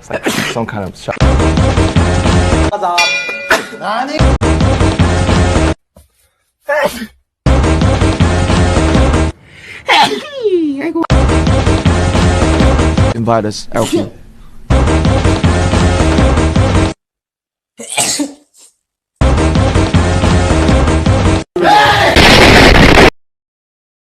It's like some kind of shot. Invite us, LP.